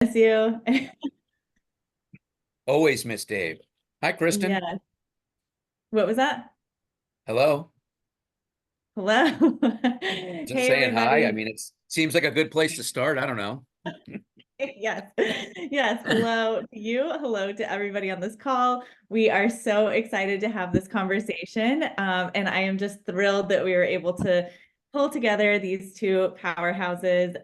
Miss you. Always Miss Dave. Hi, Kristin. Yeah. What was that? Hello. Hello. Just Hey, saying hi. I everybody. mean, it seems like a good place to start. I don't know. Yes. Yes. Hello to you. Hello to everybody on this call. We are so excited to have this conversation. And I am just thrilled that we were able to pull together these two powerhouses,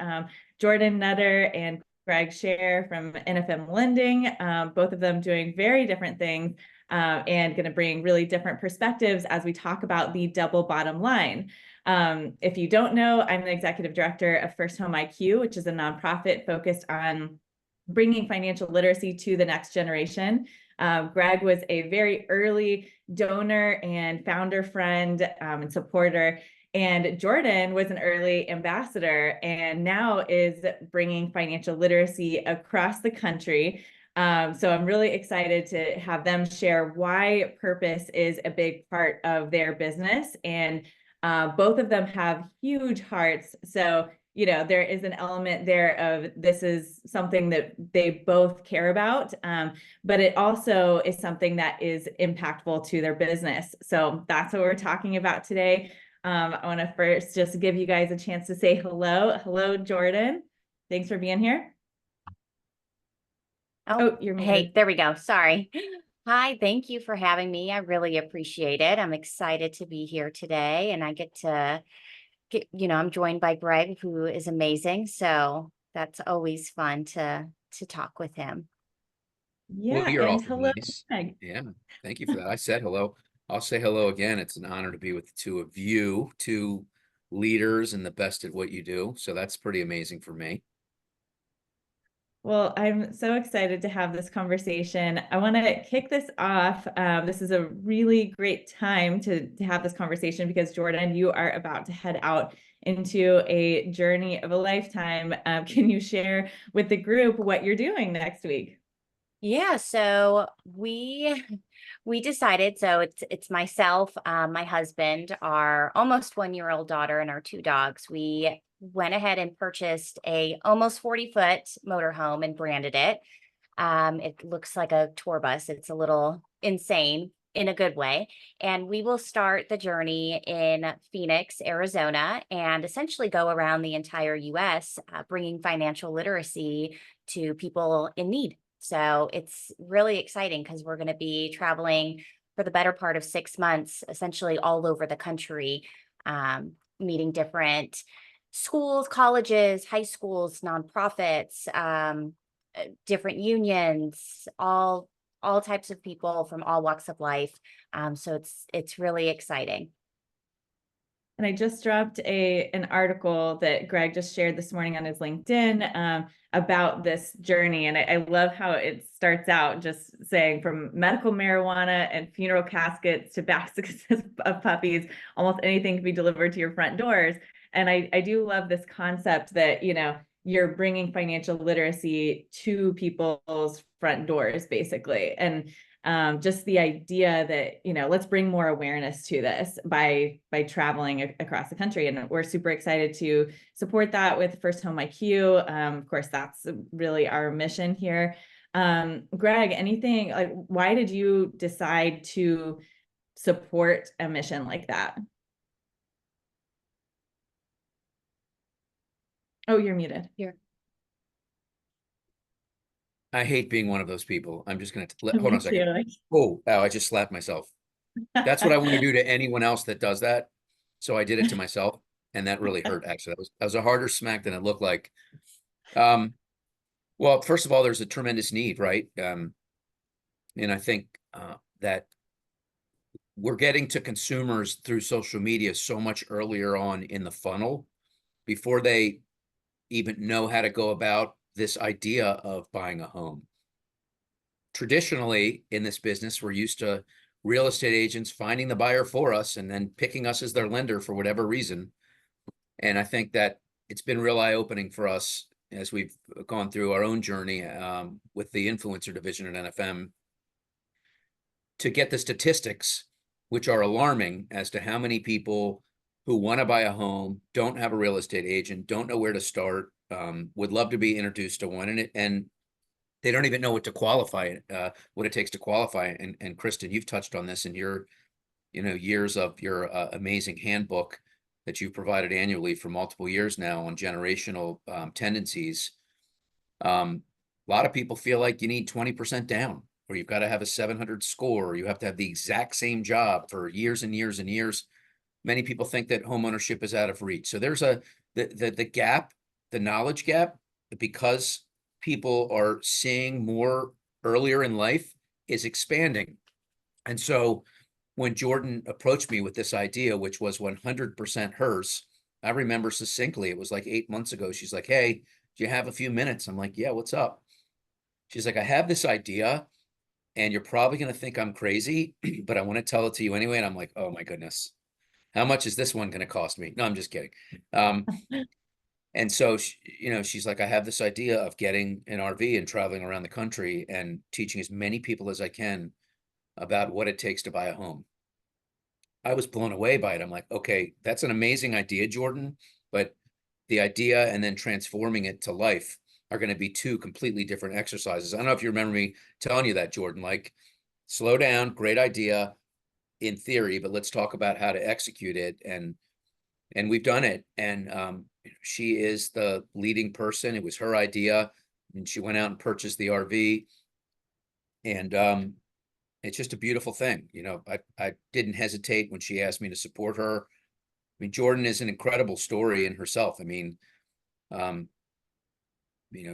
Jordan Nutter and Greg Sher from NFM Lending, both of them doing very different things, and going to bring really different perspectives as we talk about the double bottom line. If you don't know, I'm the executive director of First Home IQ, which is a nonprofit focused on bringing financial literacy to the next generation. Greg was a very early donor and founder friend, and supporter. And Jordan was an early ambassador and now is bringing financial literacy across the country. So I'm really excited to have them share why purpose is a big part of their business. And both of them have huge hearts. So, there is an element there of this is something that they both care about, but it also is something that is impactful to their business. So that's what we're talking about today. I want to first just give you guys a chance to say hello. Hello, Jordan. Thanks for being here. Oh, Oh, you're hey, muted. there we go. Sorry. Hi, thank you for having me. I really appreciate it. I'm excited to be here today and I I'm joined by Greg, who is amazing. So that's always fun to talk with him. Well, Yeah, you're and awful hello, nice. Greg. Yeah. Thank you for that. I said hello. I'll say hello again. It's an honor to be with the two of you, two leaders and the best at what you do. So that's pretty amazing for me. Well, I'm so excited to have this conversation. I want to kick this off. This is a really great time to have this conversation because, Jordan, you are about to head out into a journey of a lifetime. Can you share with the group what you're doing next week? Yeah, so we decided, so it's myself, my husband, our almost 1-year-old daughter, and our two dogs. We went ahead and purchased a almost 40-foot motorhome and branded it. It looks like a tour bus. It's a little insane in a good way. And we will start the journey in Phoenix, Arizona, and essentially go around the entire US, bringing financial literacy to people in need. So it's really exciting because we're going to be traveling for the better part of 6 months, essentially all over the country, meeting different schools, colleges, high schools, nonprofits, different unions, all types of people from all walks of life. So it's really exciting. And I just dropped an article that Greg just shared this morning on his LinkedIn, about this journey. And I love how it starts out just saying from medical marijuana and funeral caskets to baskets of puppies, almost anything can be delivered to your front doors. And I do love this concept that, you're bringing financial literacy to people's front doors, basically. And just the idea that, let's bring more awareness to this by traveling across the country. And we're super excited to support that with First Home IQ. Of course, that's really our mission here. Greg, anything like, why did you decide to support a mission like that? Oh, you're muted. Here. I hate being one of those people. I'm just going to hold on Me a second. too. Oh, I just slapped myself. That's what I want to do to anyone else that does that. So I did it to myself, and that really hurt. Actually, that was a harder smack than it looked like. Um, well, first of all, there's a tremendous need, right? And I think that we're getting to consumers through social media so much earlier on in the funnel before they even know how to go about this idea of buying a home. Traditionally, in this business, we're used to real estate agents finding the buyer for us and then picking us as their lender for whatever reason. And I think that it's been real eye-opening for us as we've gone through our own journey with the influencer division at NFM to get the statistics, which are alarming as to how many people who want to buy a home don't have a real estate agent, don't know where to start, would love to be introduced to one, and they don't even know what to qualify, what it takes to qualify. And Kristin, you've touched on this in your, years of your amazing handbook that you've provided annually for multiple years now on generational tendencies. A lot of people feel like you need 20% down, or you've got to have a 700 score, or you have to have the exact same job for years and years and years. Many people think that homeownership is out of reach. So there's the gap, the knowledge gap, because people are seeing more earlier in life is expanding. And so when Jordan approached me with this idea, which was 100% hers, I remember succinctly, it was like 8 months ago. She's like, "Hey, do you have a few minutes?" I'm like, "Yeah, what's up?" She's like, "I have this idea and you're probably going to think I'm crazy, but I want to tell it to you anyway." And I'm like, "Oh my goodness, how much is this one going to cost me?" No, I'm just kidding. And so, she's like, "I have this idea of getting an RV and traveling around the country and teaching as many people as I can about what it takes to buy a home." I was blown away by it. I'm like, "Okay, that's an amazing idea, Jordan, but the idea and then transforming it to life are going to be two completely different exercises." I don't know if you remember me telling you that, Jordan, like, slow down, great idea in theory, but let's talk about how to execute it. And we've done it. And she is the leading person. It was her idea, and she went out and purchased the RV. And it's just a beautiful thing. I didn't hesitate when she asked me to support her. I mean, Jordan is an incredible story in herself. I mean,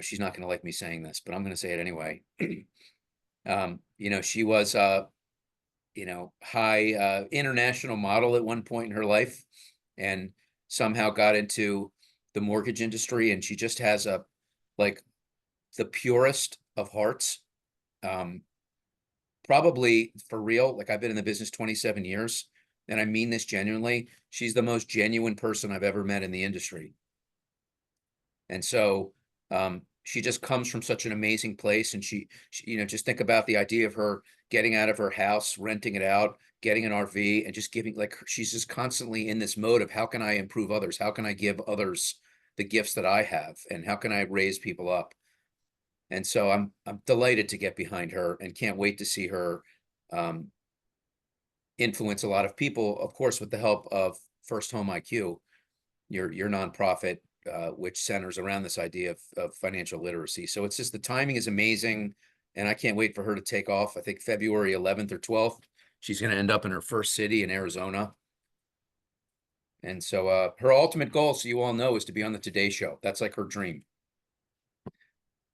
she's not going to like me saying this, but I'm going to say it anyway. She was high international model at one point in her life, and somehow got into the mortgage industry, and she just has like the purest of hearts. Probably for real, like, I've been in the business 27 years, and I mean this genuinely. She's the most genuine person I've ever met in the industry. And so she just comes from such an amazing place. And she, just think about the idea of her getting out of her house, renting it out, getting an RV, and just giving, like, she's just constantly in this mode of, how can I improve others? How can I give others the gifts that I have? And how can I raise people up? And so I'm delighted to get behind her, and can't wait to see her influence a lot of people, of course, with the help of First Home IQ, your nonprofit, which centers around this idea of financial literacy. So it's just, the timing is amazing, and I can't wait for her to take off. I think February 11th or 12th, she's going to end up in her first city in Arizona. And so her ultimate goal, so you all know, is to be on the Today Show. That's like her dream.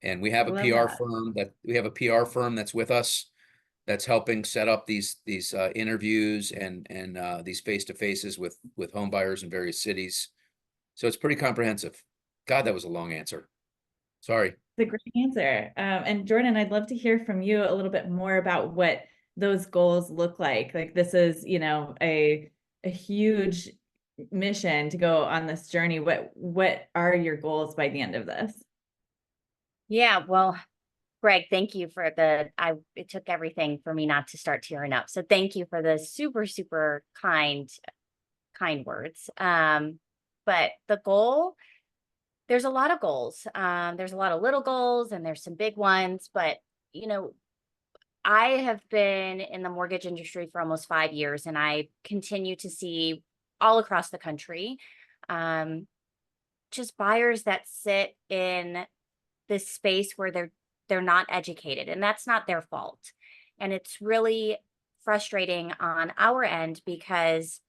And we have a PR firm that's with us, that's helping set up these interviews and these face-to-faces with home buyers in various cities. So it's pretty comprehensive. God, that was a long answer. Sorry. It's a great answer. And Jordan, I'd love to hear from you a little bit more about what those goals look like. Like, this is, a huge mission to go on this journey. What are your goals by the end of this? Yeah, well, Greg, thank you for it took everything for me not to start tearing up. So thank you for the super, super kind words. But the goal, there's a lot of goals. There's a lot of little goals, and there's some big ones, but I have been in the mortgage industry for almost 5 years, and I continue to see all across the country, just buyers that sit in this space where they're not educated, and that's not their fault. And it's really frustrating on our end, because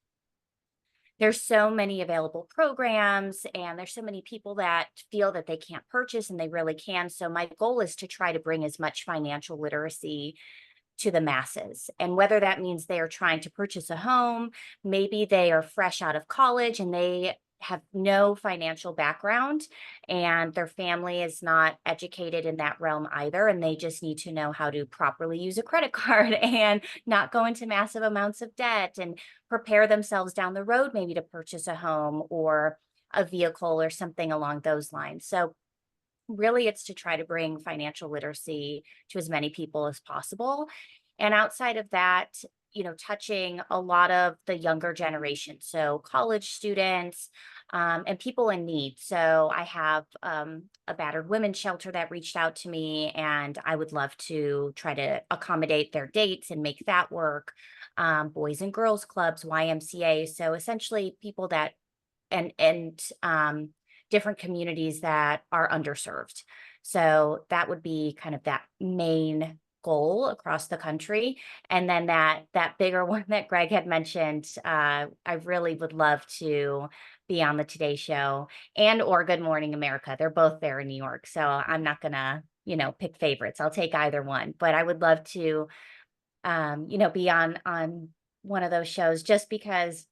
there's so many available programs, and there's so many people that feel that they can't purchase, and they really can. So my goal is to try to bring as much financial literacy to the masses. And whether that means they are trying to purchase a home, maybe they are fresh out of college and they have no financial background, and their family is not educated in that realm either, and they just need to know how to properly use a credit card and not go into massive amounts of debt, and prepare themselves down the road maybe to purchase a home or a vehicle or something along those lines. So really, it's to try to bring financial literacy to as many people as possible. And outside of that, touching a lot of the younger generation, so college students, and people in need. So I have a battered women's shelter that reached out to me, and I would love to try to accommodate their dates and make that work. Boys and girls clubs, YMCA. So essentially people that and different communities that are underserved. So that would be kind of that main goal across the country. And then that bigger one that Greg had mentioned, I really would love to be on the Today Show and or Good Morning America. They're both there in New York. So I'm not gonna, pick favorites. I'll take either one. But I would love to be on one of those shows, just because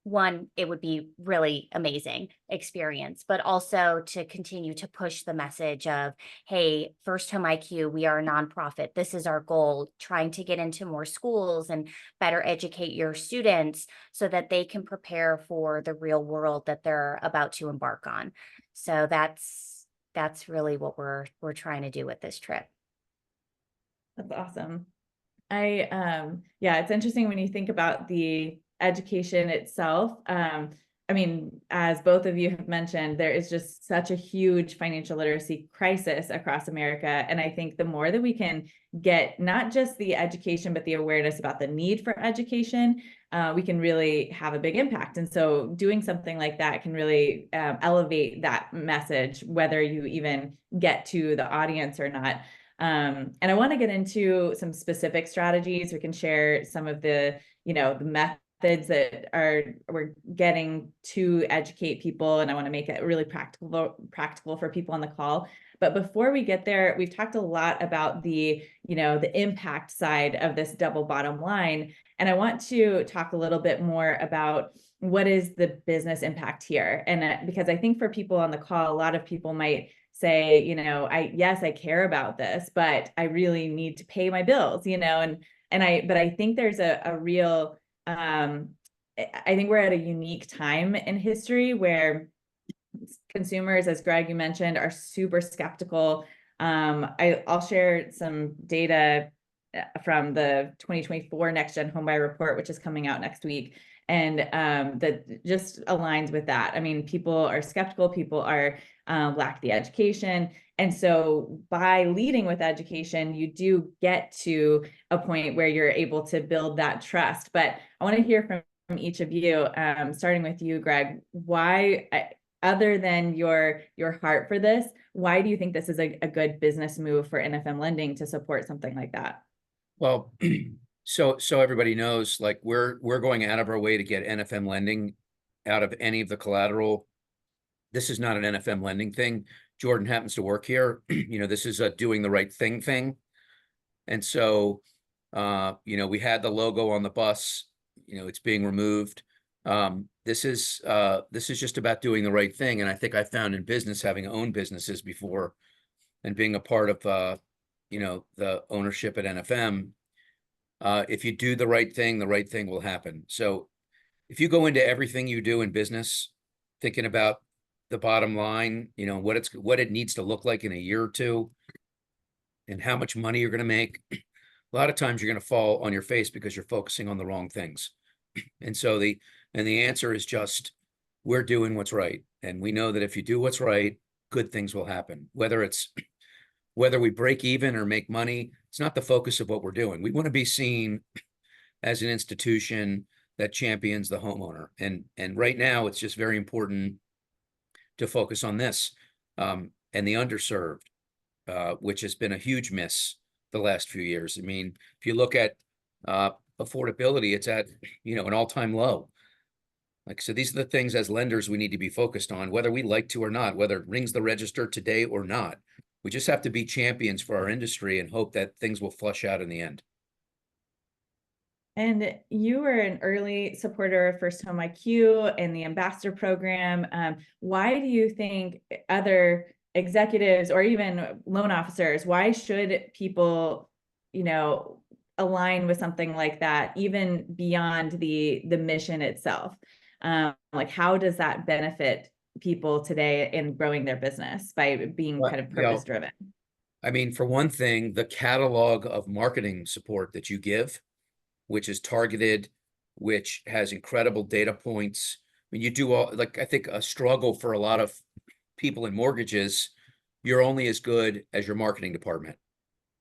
one, it would be really amazing experience, but also to continue to push the message of, hey, First Home IQ, we are a nonprofit. This is our goal, trying to get into more schools and better educate your students so that they can prepare for the real world that they're about to embark on. So that's really what we're trying to do with this trip. That's awesome. Yeah, it's interesting when you think about the education itself. I mean, as both of you have mentioned, there is just such a huge financial literacy crisis across America. And I think the more that we can get not just the education, but the awareness about the need for education, we can really have a big impact. And so doing something like that can really elevate that message, whether you even get to the audience or not. And I want to get into some specific strategies. We can share some of the, the methods that we're getting to educate people. And I want to make it really practical for people on the call. But before we get there, we've talked a lot about the impact side of this double bottom line. And I want to talk a little bit more about what is the business impact here. And because I think for people on the call, a lot of people might say, I care about this, but I really need to pay my bills, but I think there's a real, I think we're at a unique time in history where consumers, as Greg, you mentioned, are super skeptical. I'll share some data from the 2024 Next Gen Homebuyer Report, which is coming out next week. And that just aligns with that. I mean, people are skeptical, people are lack the education. And so by leading with education, you do get to a point where you're able to build that trust. But I want to hear from each of you, starting with you, Greg, why, other than your heart for this, why do you think this is a good business move for NFM Lending to support something like that? Well, so everybody knows, like we're going out of our way to get NFM Lending out of any of the collateral. This is not an NFM Lending thing. Jordan happens to work here. This is a doing the right thing. And so, we had the logo on the bus, it's being removed. This is just about doing the right thing. And I think I found in business, having owned businesses before and being a part of, the ownership at NFM, if you do the right thing will happen. So if you go into everything you do in business, thinking about the bottom line, what it needs to look like in a year or two and how much money you're going to make, a lot of times you're going to fall on your face because you're focusing on the wrong things. And so the answer is just, we're doing what's right. And we know that if you do what's right, good things will happen. Whether we break even or make money, it's not the focus of what we're doing. We want to be seen as an institution that champions the homeowner. And right now it's just very important to focus on this, and the underserved, which has been a huge miss the last few years. I mean, if you look at affordability, it's at, an all-time low. So these are the things as lenders we need to be focused on, whether we like to or not, whether it rings the register today or not. We just have to be champions for our industry and hope that things will flush out in the end. And you were an early supporter of First Home IQ and the ambassador program. Why do you think other executives or even loan officers, why should people, align with something like that, even beyond the mission itself? How does that benefit people today in growing their business by being kind of purpose driven? I mean, for one thing, the catalog of marketing support that you give, which is targeted, which has incredible data points, when you do all, like, I think a struggle for a lot of people in mortgages, you're only as good as your marketing department.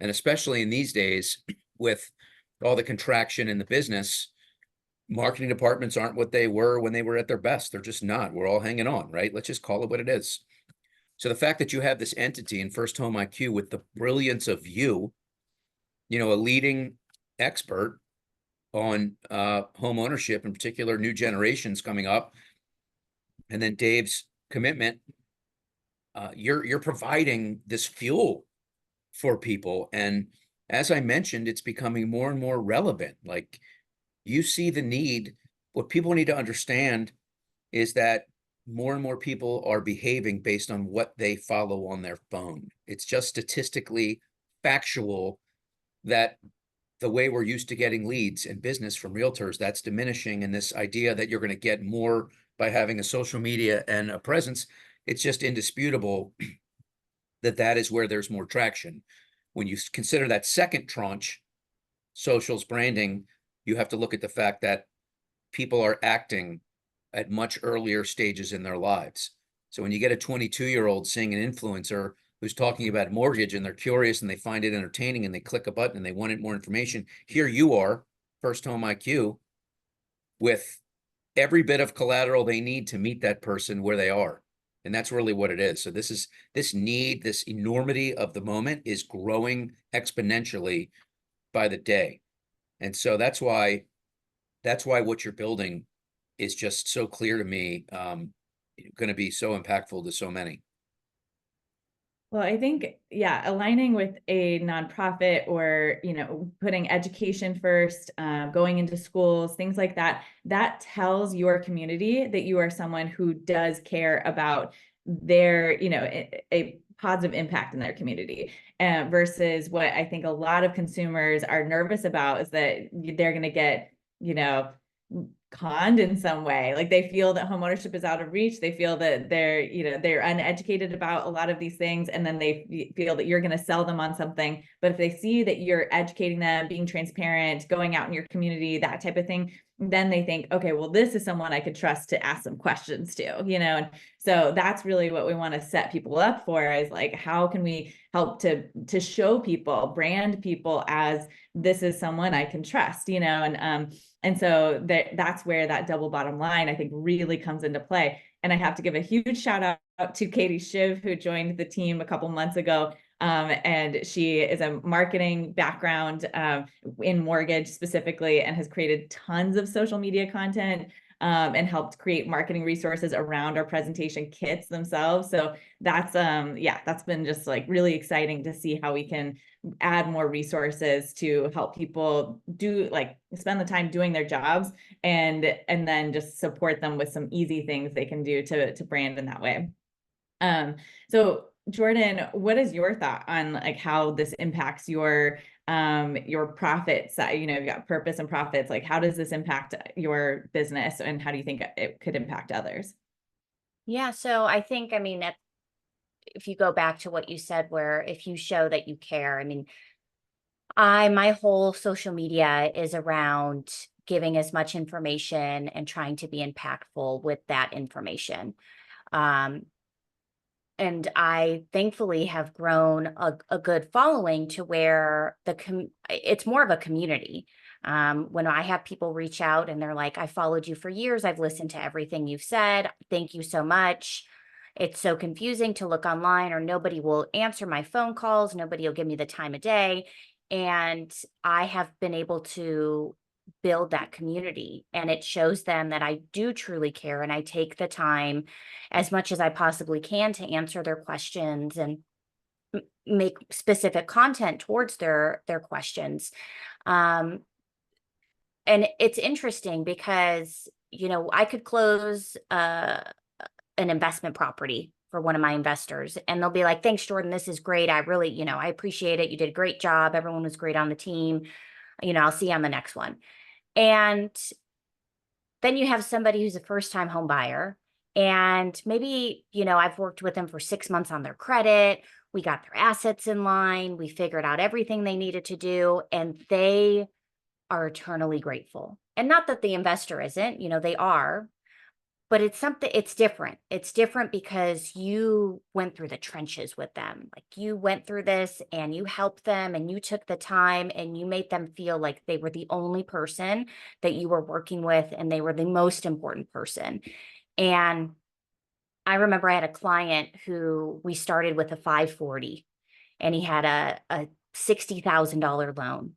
And especially in these days with all the contraction in the business, marketing departments aren't what they were when they were at their best. They're just not. We're all hanging on, right? Let's just call it what it is. So the fact that you have this entity in First Home IQ with the brilliance of you, a leading expert on home ownership, in particular, new generations coming up, and then Dave's commitment, you're providing this fuel for people. And as I mentioned, it's becoming more and more relevant. Like, you see the need. What people need to understand is that more and more people are behaving based on what they follow on their phone. It's just statistically factual that the way we're used to getting leads and business from realtors, that's diminishing. And this idea that you're going to get more by having a social media and a presence, it's just indisputable that that is where there's more traction. When you consider that second tranche, socials, branding, you have to look at the fact that people are acting at much earlier stages in their lives. So when you get a 22-year-old seeing an influencer who's talking about mortgage and they're curious and they find it entertaining and they click a button and they wanted more information, here you are, First Home IQ, with every bit of collateral they need to meet that person where they are. And that's really what it is. So this need, this enormity of the moment is growing exponentially by the day. And so that's why what you're building is just so clear to me, going to be so impactful to so many. Well, I think, yeah, aligning with a nonprofit or, putting education first, going into schools, things like that, that tells your community that you are someone who does care about their, a positive impact in their community, versus what I think a lot of consumers are nervous about is that they're going to get, conned in some way. Like, they feel that homeownership is out of reach. They feel that they're uneducated about a lot of these things. And then they feel that you're going to sell them on something. But if they see that you're educating them, being transparent, going out in your community, that type of thing, then they think, okay, well, this is someone I could trust to ask some questions to, and so that's really what we want to set people up for, is like, how can we help to show people, brand people as this is someone I can trust, and so that's where that double bottom line, I think, really comes into play. And I have to give a huge shout out to Katie Shiv, who joined the team a couple months ago. And she is a marketing background in mortgage specifically, and has created tons of social media content and helped create marketing resources around our presentation kits themselves. So that's been just like really exciting to see how we can add more resources to help people spend the time doing their jobs, and then just support them with some easy things they can do to brand in that way. So Jordan, what is your thought on like how this impacts your profits? You've got purpose and profits. Like, how does this impact your business, and how do you think it could impact others? Yeah, so I think, that if you go back to what you said, where if you show that you care, my whole social media is around giving as much information and trying to be impactful with that information. And I thankfully have grown a good following to where it's more of a community. When I have people reach out and they're like, I followed you for years, I've listened to everything you've said, thank you so much. It's so confusing to look online, or nobody will answer my phone calls, nobody will give me the time of day. And I have been able to build that community, and it shows them that I do truly care, and I take the time as much as I possibly can to answer their questions and make specific content towards their questions. And it's interesting because, I could close an investment property for one of my investors, and they'll be like, thanks, Jordan, this is great. I really, I appreciate it. You did a great job. Everyone was great on the team. I'll see you on the next one. And then you have somebody who's a first-time home buyer, and maybe, I've worked with them for 6 months on their credit. We got their assets in line. We figured out everything they needed to do, and they are eternally grateful. And not that the investor isn't, they are, but it's different. It's different because you went through the trenches with them. Like you went through this and you helped them and you took the time and you made them feel like they were the only person that you were working with and they were the most important person. And I remember I had a client who we started with a 540 and he had a $60,000 loan.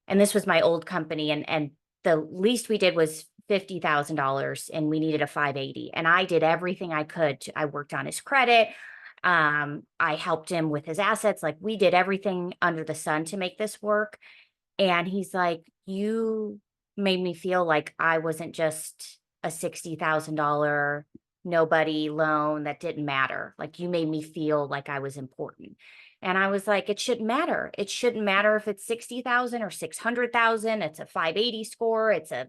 And this was my old company. And the least we did was $50,000 and we needed a 580. And I did everything I could. I worked on his credit. I helped him with his assets. Like we did everything under the sun to make this work. And he's like, you made me feel like I wasn't just a $60,000 nobody loan that didn't matter. Like you made me feel like I was important. And I was like, it shouldn't matter. It shouldn't matter if it's 60,000 or 600,000. It's a 580 score. It's a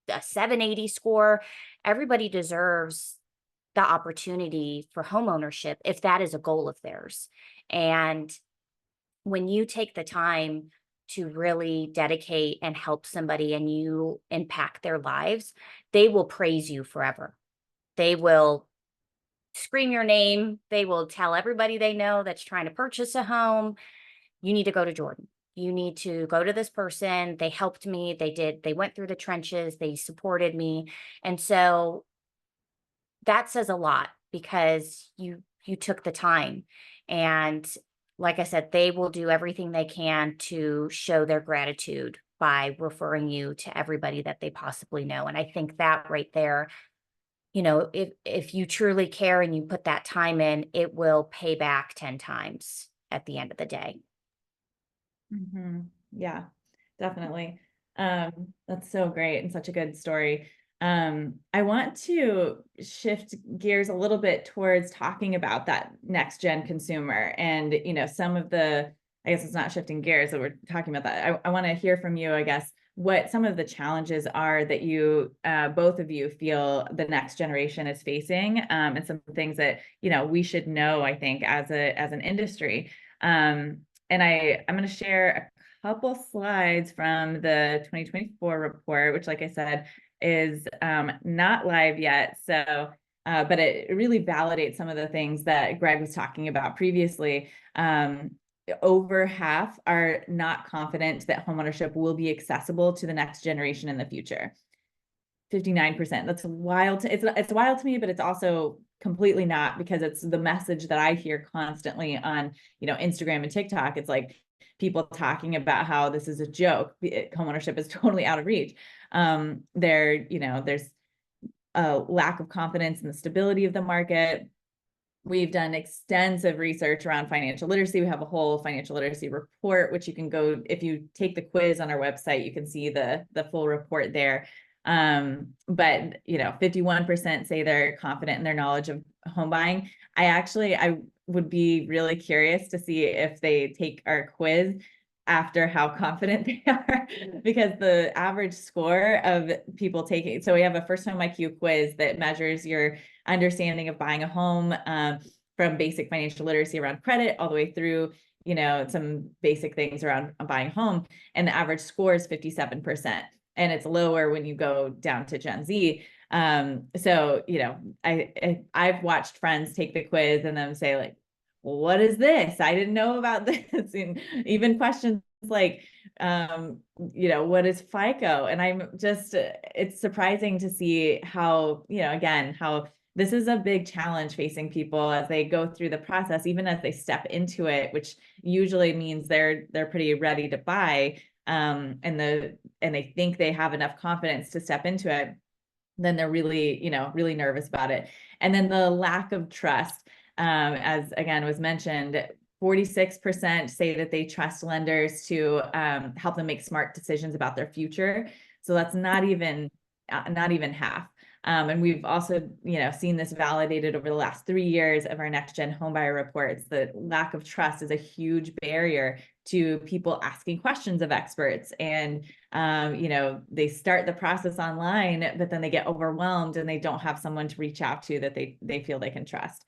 780 score. Everybody deserves the opportunity for homeownership if that is a goal of theirs. And when you take the time to really dedicate and help somebody and you impact their lives, they will praise you forever. They will scream your name. They will tell everybody they know that's trying to purchase a home, you need to go to Jordan. You need to go to this person. They helped me. They went through the trenches. They supported me. And so that says a lot because you took the time. And like I said, they will do everything they can to show their gratitude by referring you to everybody that they possibly know. And I think that right there, if you truly care and you put that time in, it will pay back 10 times at the end of the day. Mm-hmm. Yeah, definitely. That's so great and such a good story. I want to shift gears a little bit towards talking about that next gen consumer and, some of I guess it's not shifting gears that we're talking about that. I want to hear from you, I guess, what some of the challenges are that you, both of you feel the next generation is facing, and some things that, we should know, I think, as an industry. And I'm going to share a couple slides from the 2024 report, which, like I said, is not live yet. So, but it really validates some of the things that Greg was talking about previously. Over half are not confident that homeownership will be accessible to the next generation in the future. 59%. That's wild. It's wild to me, but it's also completely not, because it's the message that I hear constantly on, Instagram and TikTok. It's like people talking about how this is a joke. Homeownership is totally out of reach. There's a lack of confidence in the stability of the market. We've done extensive research around financial literacy. We have a whole financial literacy report, which you can go, if you take the quiz on our website, you can see the full report there. But 51% say they're confident in their knowledge of home buying. I would be really curious to see if they take our quiz after how confident they are, because the average score of people taking, so we have a first home IQ quiz that measures your understanding of buying a home, from basic financial literacy around credit all the way through, some basic things around buying a home. And the average score is 57%. And it's lower when you go down to Gen Z. So, I've watched friends take the quiz and then say like, what is this? I didn't know about this. And even questions like, what is FICO? And I'm just, it's surprising to see how, again, how this is a big challenge facing people as they go through the process, even as they step into it, which usually means they're pretty ready to buy. And they think they have enough confidence to step into it, then they're really, really nervous about it. And then the lack of trust, as again was mentioned, 46% say that they trust lenders to help them make smart decisions about their future. So that's not even half. And we've also, seen this validated over the last 3 years of our next gen homebuyer reports. The lack of trust is a huge barrier to people asking questions of experts. And, they start the process online, but then they get overwhelmed and they don't have someone to reach out to that they feel they can trust.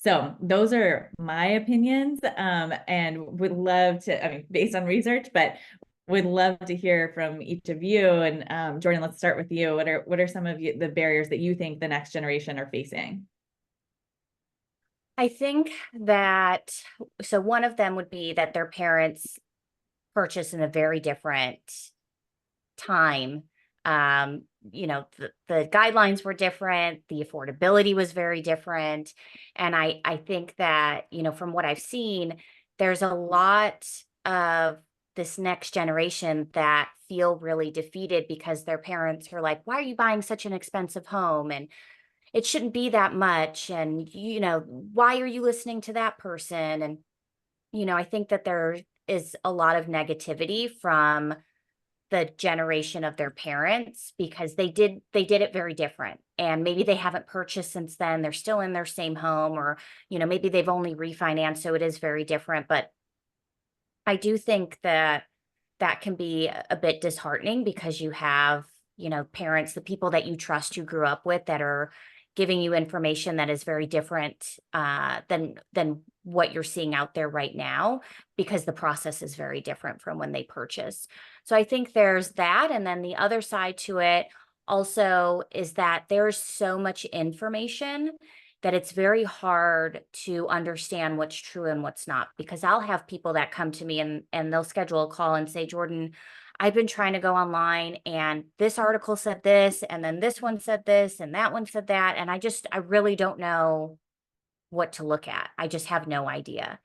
So those are my opinions, and would love to, based on research, but would love to hear from each of you. And Jordan, let's start with you. What are some of the barriers that you think the next generation are facing? I think that, so one of them would be that their parents purchased in a very different time. The guidelines were different, the affordability was very different. And I think that, from what I've seen, there's a lot of this next generation that feel really defeated because their parents are like, why are you buying such an expensive home? And it shouldn't be that much. And, why are you listening to that person? And, I think that there is a lot of negativity from the generation of their parents because they did it very different, and maybe they haven't purchased since then. They're still in their same home, or maybe they've only refinanced, so it is very different. But I do think that that can be a bit disheartening because you have, parents, the people that you trust, you grew up with, that are giving you information that is very different than what you're seeing out there right now, because the process is very different from when they purchased. So I think there's that. And then the other side to it also is that there's so much information that it's very hard to understand what's true and what's not, because I'll have people that come to me and they'll schedule a call and say, Jordan, I've been trying to go online and this article said this, and then this one said this, and that one said that. And I really don't know what to look at. I just have no idea.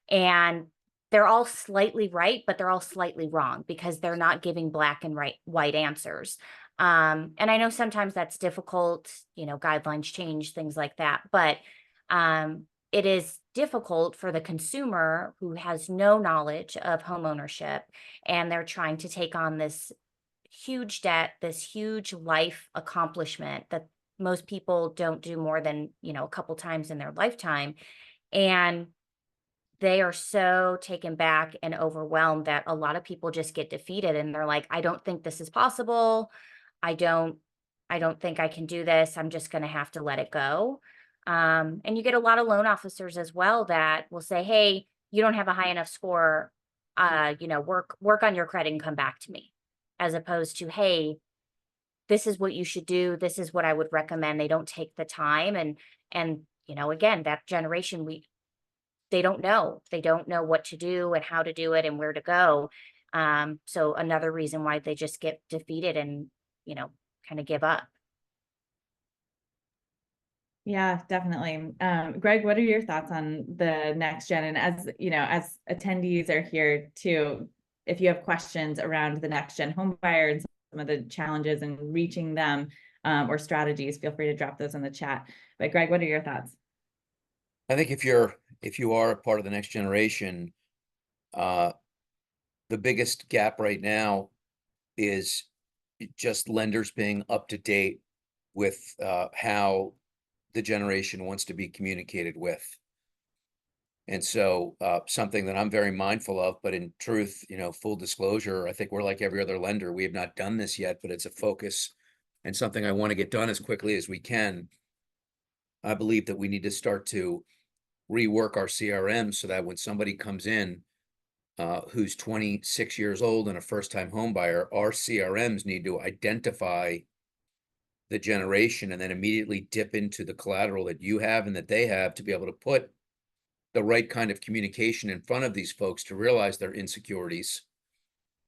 And they're all slightly right, but they're all slightly wrong because they're not giving black and white answers. And I know sometimes that's difficult, guidelines change, things like that. But it is difficult for the consumer who has no knowledge of home ownership, and they're trying to take on this huge debt, this huge life accomplishment that most people don't do more than, a couple times in their lifetime. And they are so taken back and overwhelmed that a lot of people just get defeated, and they're like, I don't think this is possible. I don't think I can do this. I'm just going to have to let it go. And you get a lot of loan officers as well that will say, hey, you don't have a high enough score. Work on your credit and come back to me, as opposed to, hey, this is what you should do. This is what I would recommend. They don't take the time. And again, that generation, they don't know. They don't know what to do and how to do it and where to go. So another reason why they just get defeated and, kind of give up. Yeah, definitely. Greg, what are your thoughts on the next gen? And as attendees are here too, if you have questions around the next gen home buyer and some of the challenges in reaching them, or strategies, feel free to drop those in the chat. But Greg, what are your thoughts? I think if you are a part of the next generation, the biggest gap right now is just lenders being up to date with how the generation wants to be communicated with. And so something that I'm very mindful of, but in truth, full disclosure, I think we're like every other lender. We have not done this yet, but it's a focus and something I want to get done as quickly as we can. I believe that we need to start to rework our CRM so that when somebody comes in who's 26 years old and a first-time home buyer, our CRMs need to identify the generation and then immediately dip into the collateral that you have and that they have to be able to put the right kind of communication in front of these folks to realize their insecurities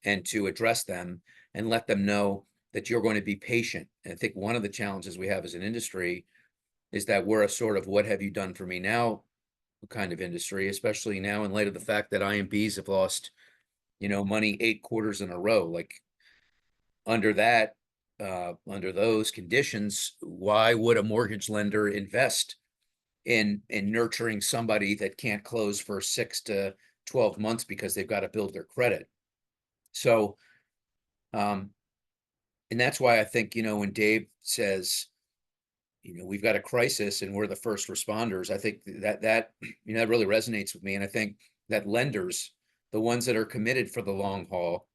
and to address them and let them know that you're going to be patient. And I think one of the challenges we have as an industry is that we're a sort of what have you done for me now kind of industry, especially now in light of the fact that IMBs have lost, money 8 quarters in a row. Like under those conditions, why would a mortgage lender invest in nurturing somebody that can't close for 6 to 12 months because they've got to build their credit? So, and that's why I think, when Dave says, we've got a crisis and we're the first responders, I think that really resonates with me. And I think that lenders, the ones that are committed for the long haul,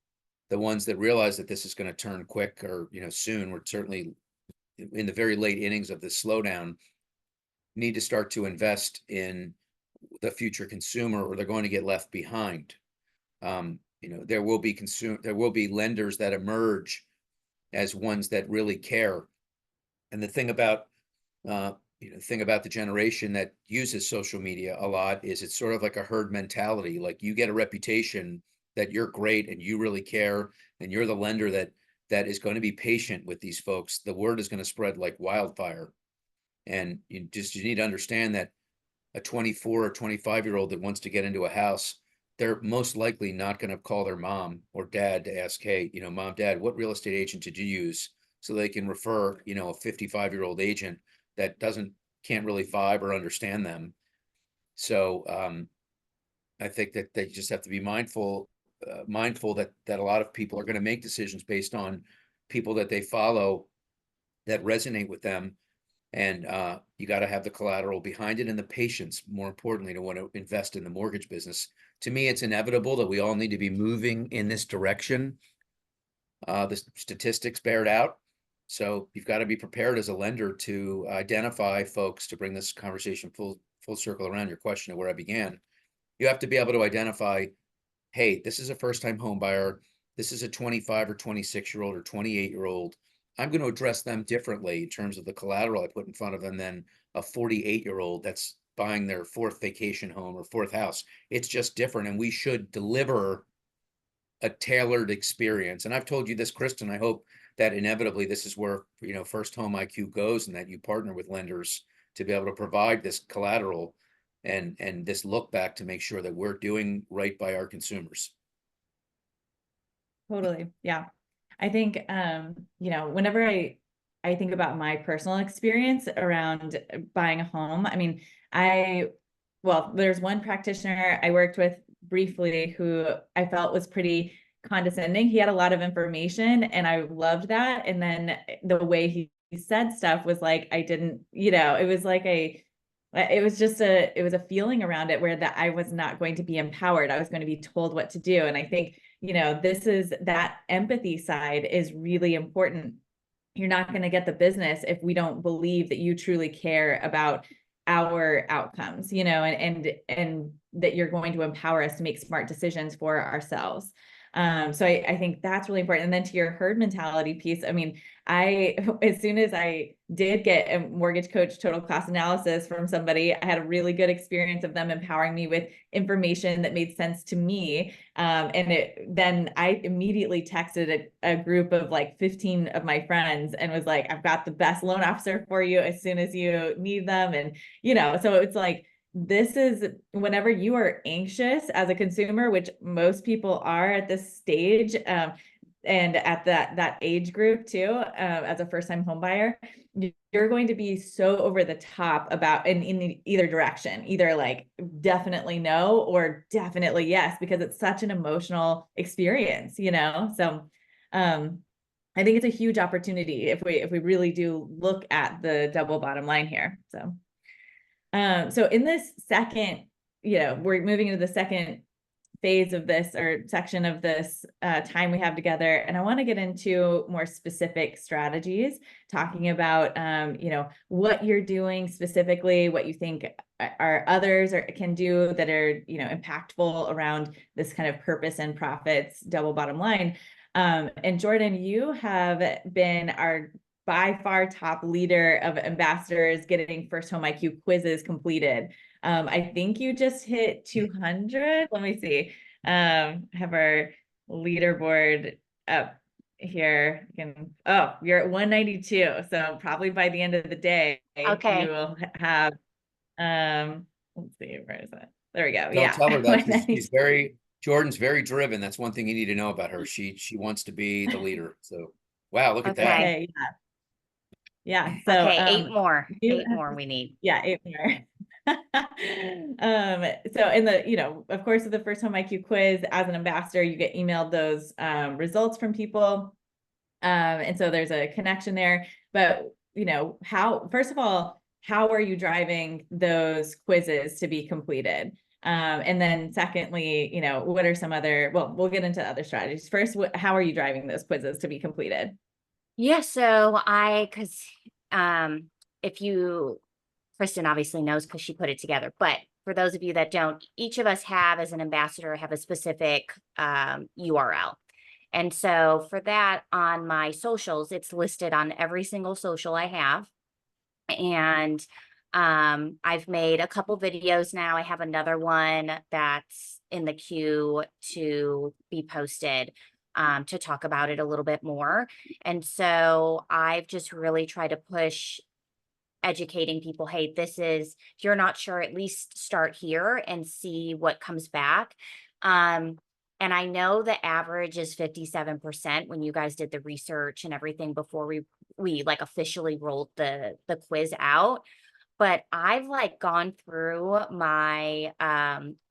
the ones that realize that this is going to turn quick or, soon, we're certainly in the very late innings of this slowdown, need to start to invest in the future consumer or they're going to get left behind. there will be lenders that emerge as ones that really care. And the thing about the generation that uses social media a lot is it's sort of like a herd mentality. Like, you get a reputation that you're great and you really care, and you're the lender that is going to be patient with these folks. The word is going to spread like wildfire. And you need to understand that a 24 or 25-year-old that wants to get into a house, they're most likely not going to call their mom or dad to ask, hey, mom, dad, what real estate agent did you use? So they can refer, a 55-year-old agent that can't really vibe or understand them. So I think that they just have to be mindful that a lot of people are going to make decisions based on people that they follow that resonate with them. And you got to have the collateral behind it and the patience, more importantly, to want to invest in the mortgage business. To me, it's inevitable that we all need to be moving in this direction. The statistics bear it out. So you've got to be prepared as a lender to identify folks, to bring this conversation full circle around your question of where I began. You have to be able to identify, hey, this is a first-time home buyer. This is a 25 or 26-year-old or 28-year-old. I'm going to address them differently in terms of the collateral I put in front of them than a 48-year-old that's buying their fourth vacation home or fourth house. It's just different, and we should deliver a tailored experience. And I've told you this, Kristin, I hope that inevitably this is where, First Home IQ goes, and that you partner with lenders to be able to provide this collateral and this look back to make sure that we're doing right by our consumers. Totally. Yeah. I think, whenever I think about my personal experience around buying a home, I mean, there's one practitioner I worked with briefly who I felt was pretty condescending. He had a lot of information and I loved that. And then the way he said stuff was like, I didn't, it was like it was a feeling around it where that I was not going to be empowered. I was going to be told what to do. And I think, that empathy side is really important. You're not going to get the business if we don't believe that you truly care about our outcomes, and that you're going to empower us to make smart decisions for ourselves. So I think that's really important. And then to your herd mentality piece, I mean, as soon as I did get a mortgage coach total cost analysis from somebody, I had a really good experience of them empowering me with information that made sense to me. Then I immediately texted a group of like 15 of my friends and was like, I've got the best loan officer for you as soon as you need them. And, so it's like, this is whenever you are anxious as a consumer, which most people are at this stage, and at that age group too, as a first-time home buyer, you're going to be so over the top about in either direction, either like definitely no or definitely yes, because it's such an emotional experience, So I think it's a huge opportunity if we really do look at the double bottom line here. So in this second, we're moving into the second phase of this or section of this time we have together. And I want to get into more specific strategies, talking about, what you're doing specifically, what you think our others can do that are, impactful around this kind of purpose and profits, double bottom line. And Jordan, you have been our by far top leader of ambassadors getting First Home IQ quizzes completed. I think you just hit 200. Let me see. Have our leaderboard up here. You're at 192. So probably by the end of the day, Okay. you will have, let's see, where is it? There we go. Don't tell her that. Jordan's very driven. That's one thing you need to know about her. She wants to be the leader. So, wow, look at that. Okay, yeah. So okay, 8 more. 8 more we need. Yeah, 8 more. So in the, of course, with the First Home IQ quiz, as an ambassador, you get emailed those results from people. And so there's a connection there. But, first of all, how are you driving those quizzes to be completed? And then secondly, what are some other, we'll get into other strategies. First, how are you driving those quizzes to be completed? Yeah, so if Kristin obviously knows because she put it together, but for those of you that don't, each of us have as an ambassador have a specific URL. And so for that on my socials, it's listed on every single social I have. And I've made a couple videos now. I have another one that's in the queue to be posted to talk about it a little bit more. And so I've just really tried to push educating people. Hey, this is, if you're not sure, at least start here and see what comes back. And I know the average is 57% when you guys did the research and everything before we like officially rolled the quiz out. But I've like gone through my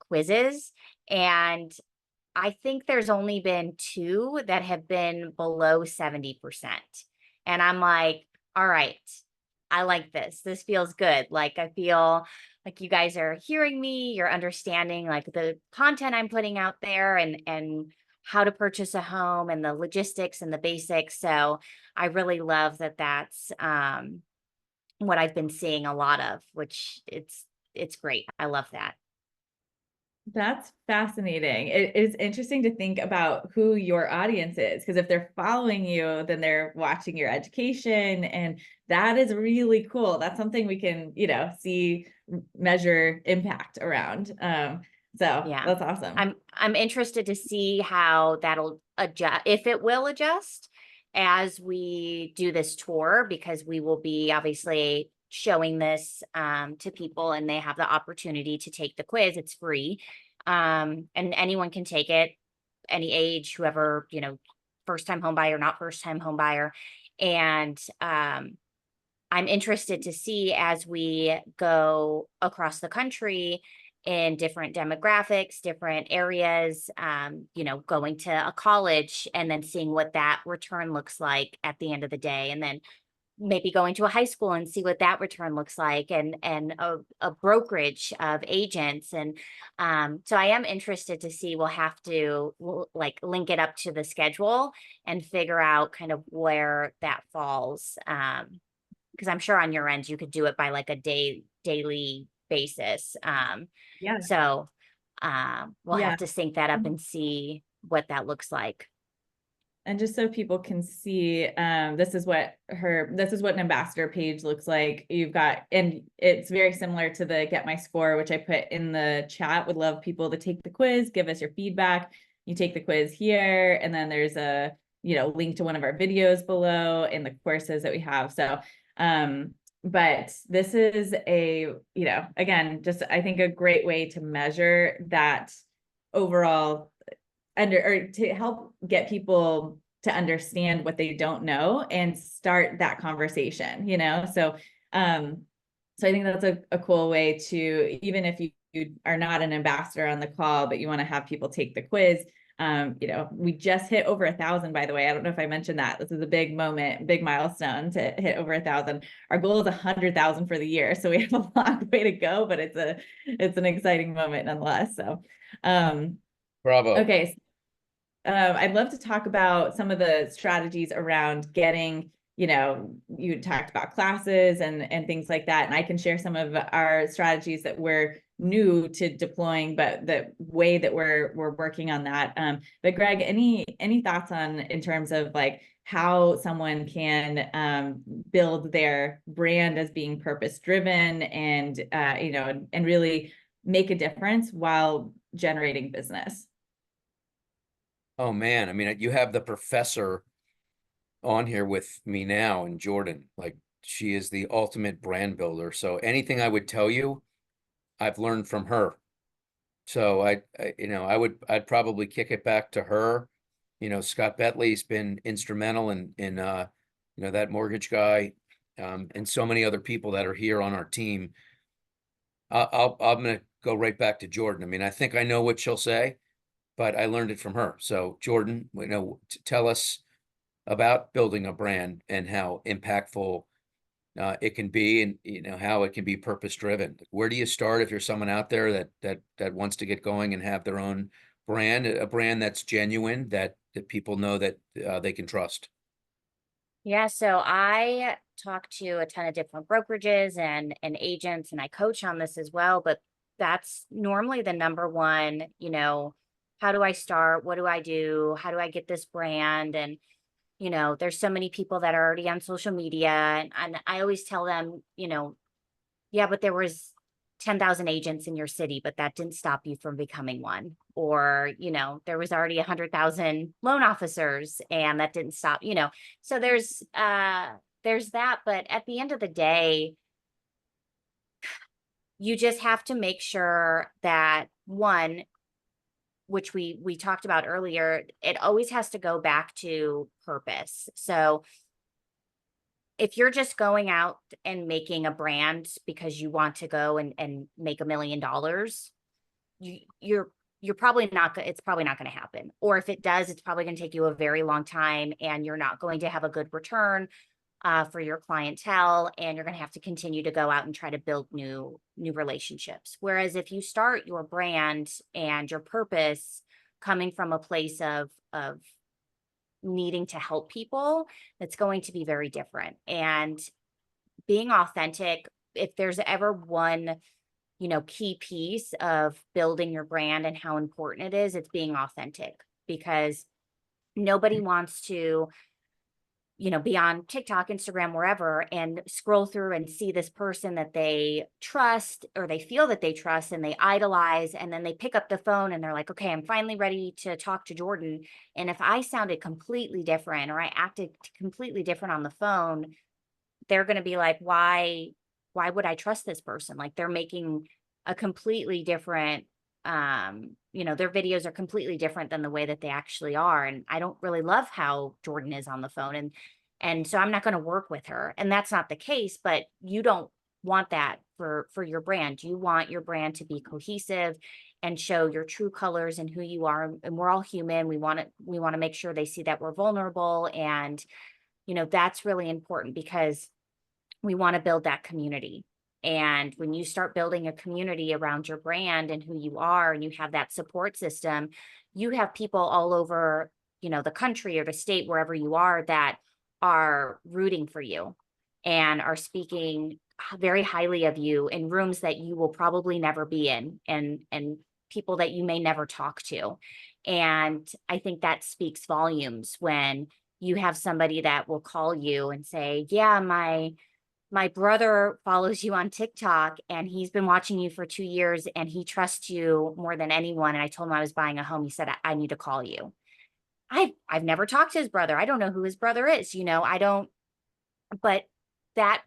quizzes, and I think there's only been 2 that have been below 70%. And I'm like, all right, I like this. This feels good. Like, I feel like you guys are hearing me, you're understanding like the content I'm putting out there and how to purchase a home and the logistics and the basics. So I really love that that's what I've been seeing a lot of, which it's great. I love that. That's fascinating. It is interesting to think about who your audience is, because if they're following you, then they're watching your education, and that is really cool. That's something we can, see, measure impact around. So Yeah. that's awesome. I'm interested to see how that'll adjust, if it will adjust as we do this tour, because we will be obviously showing this to people, and they have the opportunity to take the quiz. It's free. And anyone can take it, any age, whoever, first time home buyer, not first time home buyer. And I'm interested to see as we go across the country in different demographics, different areas, going to a college and then seeing what that return looks like at the end of the day. And then maybe going to a high school and see what that return looks like, and a brokerage of agents. And so I am interested to see, we'll have to like link it up to the schedule and figure out kind of where that falls. Because I'm sure on your end, you could do it by like a daily basis. Yeah. So we'll Yeah. have to sync that up and see what that looks like. And just so people can see, this is what an ambassador page looks like. You've got, and it's very similar to the Get My Score, which I put in the chat. Would love people to take the quiz, give us your feedback. You take the quiz here, and then there's a, link to one of our videos below and the courses that we have. So, but this is a, again, just, I think, a great way to measure that overall or to help get people to understand what they don't know and start that conversation, so I think that's a cool way to, even if you are not an ambassador on the call, but you want to have people take the quiz. We just hit over 1,000, by the way. I don't know if I mentioned that. This is a big moment, big milestone to hit over 1,000. Our goal is 100,000 for the year, so we have a long way to go, but it's an exciting moment nonetheless. So Bravo. okay. I'd love to talk about some of the strategies around getting, you talked about classes and things like that. And I can share some of our strategies that we're new to deploying, but the way that we're working on that. But Greg, any thoughts in terms of like how someone can build their brand as being purpose driven and, and really make a difference while generating business? Oh man, I mean, you have the professor on here with me now, and Jordan, like, she is the ultimate brand builder. So anything I would tell you, I've learned from her. So I'd probably kick it back to her. Scott Betley's been instrumental in that mortgage guy, and so many other people that are here on our team. I'm gonna go right back to Jordan. I mean, I think I know what she'll say, but I learned it from her. So Jordan, tell us about building a brand and how impactful it can be, and how it can be purpose driven. Where do you start if you're someone out there that wants to get going and have their own brand, a brand that's genuine, that people know that they can trust? Yeah, so I talk to a ton of different brokerages and agents, and I coach on this as well. But that's normally the number one, how do I start? What do I do? How do I get this brand? And, there's so many people that are already on social media. And I always tell them, yeah, but there was 10,000 agents in your city, but that didn't stop you from becoming one. Or, there was already 100,000 loan officers and that didn't stop, So there's that. But at the end of the day, you just have to make sure that one, which we talked about earlier, it always has to go back to purpose. So if you're just going out and making a brand because you want to go and make $1 million, you're probably not, it's probably not going to happen. Or if it does, it's probably going to take you a very long time and you're not going to have a good return for your clientele, and you're going to have to continue to go out and try to build new relationships. Whereas if you start your brand and your purpose coming from a place of needing to help people, that's going to be very different. And being authentic, if there's ever one, key piece of building your brand and how important it is, it's being authentic, because nobody wants to be on TikTok, Instagram, wherever, and scroll through and see this person that they trust or they feel that they trust and they idolize. And then they pick up the phone and they're like, okay, I'm finally ready to talk to Jordan. And if I sounded completely different or I acted completely different on the phone, they're going to be like, why would I trust this person? Like, they're making a completely different, their videos are completely different than the way that they actually are. And I don't really love how Jordan is on the phone. And so I'm not going to work with her. And that's not the case, but you don't want that for your brand. You want your brand to be cohesive and show your true colors and who you are. And we're all human. We want to make sure they see that we're vulnerable. And, that's really important, because we want to build that community. And when you start building a community around your brand and who you are, and you have that support system, you have people all over, the country or the state, wherever you are, that are rooting for you and are speaking very highly of you in rooms that you will probably never be in, and people that you may never talk to. And I think that speaks volumes when you have somebody that will call you and say, yeah, my brother follows you on TikTok and he's been watching you for 2 years and he trusts you more than anyone. And I told him I was buying a home. He said, I need to call you. I've never talked to his brother. I don't know who his brother is. I don't, but that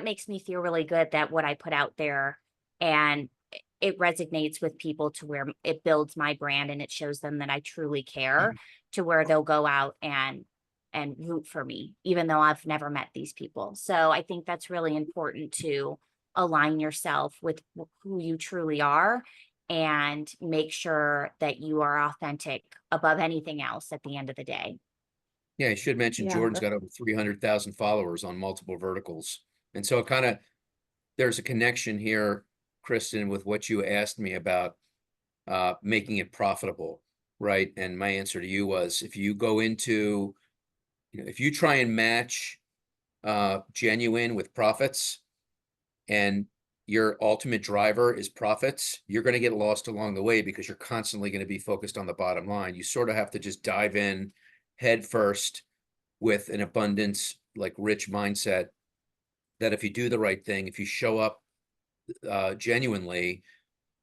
makes me feel really good that what I put out there, and it resonates with people to where it builds my brand and it shows them that I truly care, to where they'll go out and root for me, even though I've never met these people. So I think that's really important, to align yourself with who you truly are and make sure that you are authentic above anything else at the end of the day. Yeah, I should mention Yeah. Jordan's got over 300,000 followers on multiple verticals. And so there's a connection here, Kristin, with what you asked me about making it profitable, right? And my answer to you was, if you go into, if you try and match genuine with profits, and your ultimate driver is profits, you're going to get lost along the way, because you're constantly going to be focused on the bottom line. You sort of have to just dive in head first with an abundance, like rich mindset, that if you do the right thing, if you show up genuinely,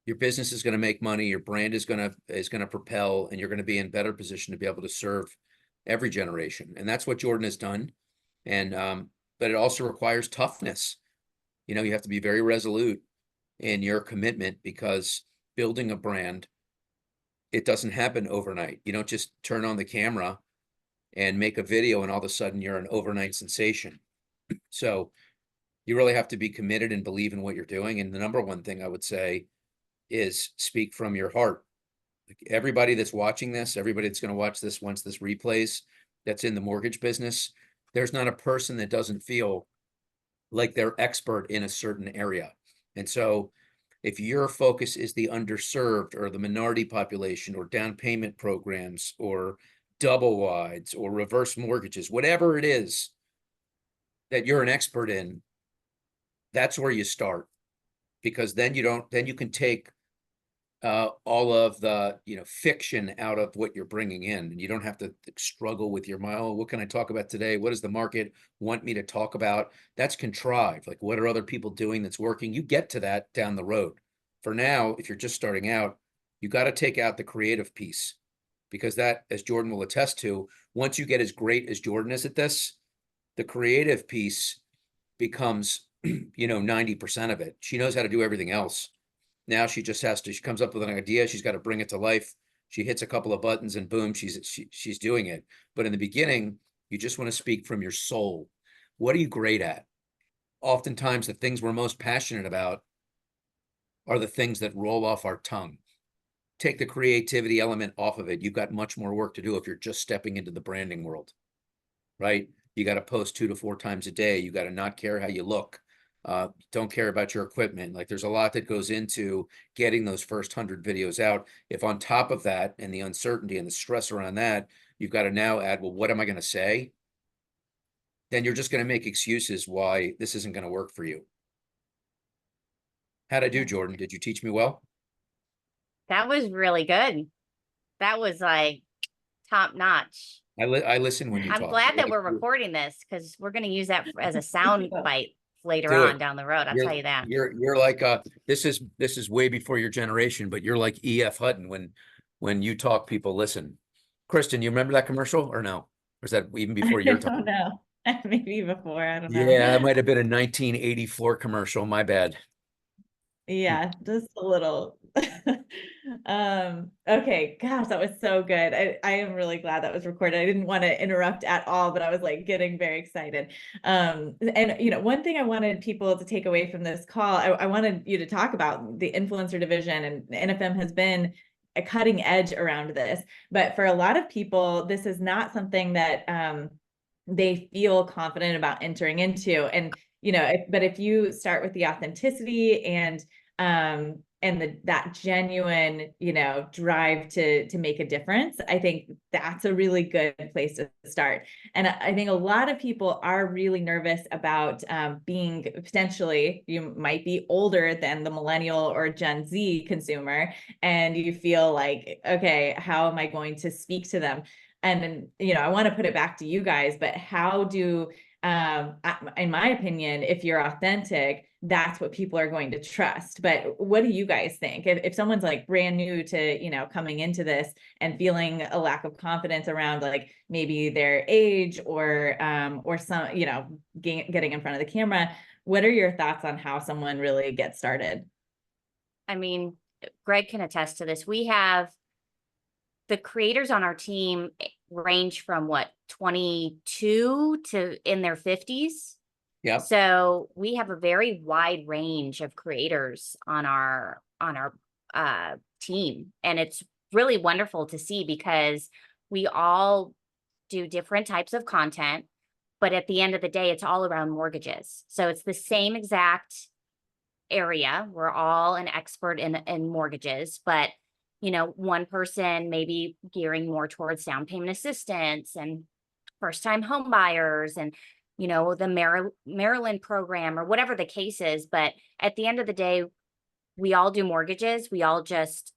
your business is going to make money, your brand is going to propel, and you're going to be in better position to be able to serve every generation. And that's what Jordan has done. And but it also requires toughness. You have to be very resolute in your commitment, because building a brand, it doesn't happen overnight. You don't just turn on the camera and make a video and all of a sudden you're an overnight sensation. So you really have to be committed and believe in what you're doing. And the number one thing I would say is speak from your heart. Like, everybody that's watching this, everybody that's going to watch this once this replays, that's in the mortgage business, there's not a person that doesn't feel like they're expert in a certain area. And so if your focus is the underserved or the minority population or down payment programs or double wides or reverse mortgages, whatever it is that you're an expert in, that's where you start. because then you can take all of the, fiction out of what you're bringing in, and you don't have to struggle with your mind. Oh, what can I talk about today? What does the market want me to talk about? That's contrived. Like, what are other people doing that's working? You get to that down the road. For now, if you're just starting out, you got to take out the creative piece, because that, as Jordan will attest to, once you get as great as Jordan is at this, the creative piece becomes, 90% of it. She knows how to do everything else. Now she just has to, she comes up with an idea, she's got to bring it to life. She hits a couple of buttons and boom, she's doing it. But in the beginning, you just want to speak from your soul. What are you great at? Oftentimes the things we're most passionate about are the things that roll off our tongue. Take the creativity element off of it. You've got much more work to do if you're just stepping into the branding world, right? You got to post 2 to 4 times a day. You got to not care how you look. Don't care about your equipment. Like, there's a lot that goes into getting those first 100 videos out. If on top of that and the uncertainty and the stress around that, you've got to now add, well, what am I going to say? Then you're just going to make excuses why this isn't going to work for you. How'd I do, Jordan? Did you teach me well? That was really good. That was like top notch. I listen when you I'm talk. glad that we're recording this, because we're going to use that as a sound bite later Do on it. down the road. I'll tell you that. You're like this is way before your generation, but you're like E.F. Hutton when you talk, people listen. Kristin, you remember that commercial or no? Or is that even before your time? I don't know. Maybe before, I don't know. Yeah, that might have been a 1984 commercial. My bad. Yeah, just a little. Okay, gosh, that was so good. I am really glad that was recorded. I didn't want to interrupt at all, but I was like getting very excited. And one thing I wanted people to take away from this call, I wanted you to talk about the influencer division, and NFM has been a cutting edge around this. But for a lot of people, this is not something that they feel confident about entering into. And but if you start with the authenticity and that genuine, drive to make a difference, I think that's a really good place to start. And I think a lot of people are really nervous about being potentially, you might be older than the millennial or Gen Z consumer, and you feel like, okay, how am I going to speak to them? And I want to put it back to you guys, but how do in my opinion, if you're authentic, that's what people are going to trust. But what do you guys think? If someone's like brand new to, coming into this and feeling a lack of confidence around like maybe their age or some, getting in front of the camera, what are your thoughts on how someone really gets started? I mean, Greg can attest to this. We have the creators on our team range from 22 to in their 50s. Yeah. So we have a very wide range of creators on our team, and it's really wonderful to see, because we all do different types of content, but at the end of the day, it's all around mortgages. So it's the same exact area. We're all an expert in mortgages, but one person maybe gearing more towards down payment assistance and first-time home buyers and, the Maryland program or whatever the case is. But at the end of the day, we all do mortgages. We all just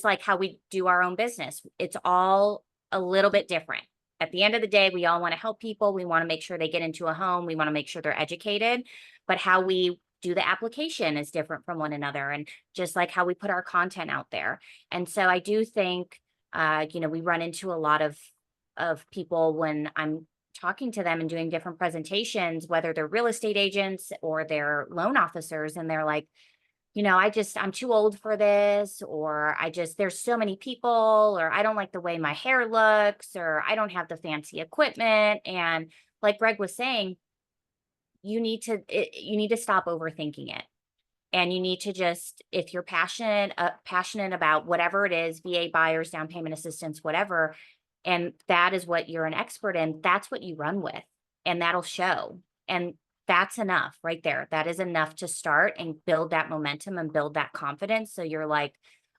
like how we do our own business. It's all a little bit different. At the end of the day, we all want to help people. We want to make sure they get into a home. We want to make sure they're educated, but how we do the application is different from one another, and just like how we put our content out there. And so I do think, we run into a lot of people when I'm talking to them and doing different presentations, whether they're real estate agents or they're loan officers, and they're like, I'm too old for this, or there's so many people, or I don't like the way my hair looks, or I don't have the fancy equipment. And like Greg was saying, you need to stop overthinking it. And you need to just, if you're passionate about whatever it is, VA buyers, down payment assistance, whatever, and that is what you're an expert in, that's what you run with, and that'll show. And that's enough right there. That is enough to start and build that momentum and build that confidence. So you're like,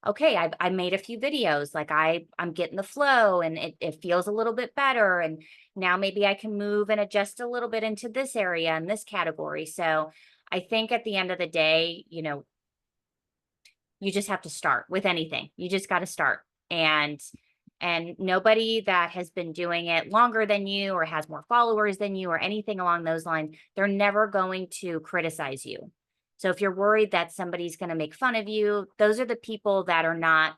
okay, I made a few videos, like I'm getting the flow, and it feels a little bit better. And now maybe I can move and adjust a little bit into this area and this category. So I think at the end of the day, you know, you just have to start with anything. You just got to start. And nobody that has been doing it longer than you or has more followers than you or anything along those lines, they're never going to criticize you. So if you're worried that somebody's going to make fun of you, those are the people that are not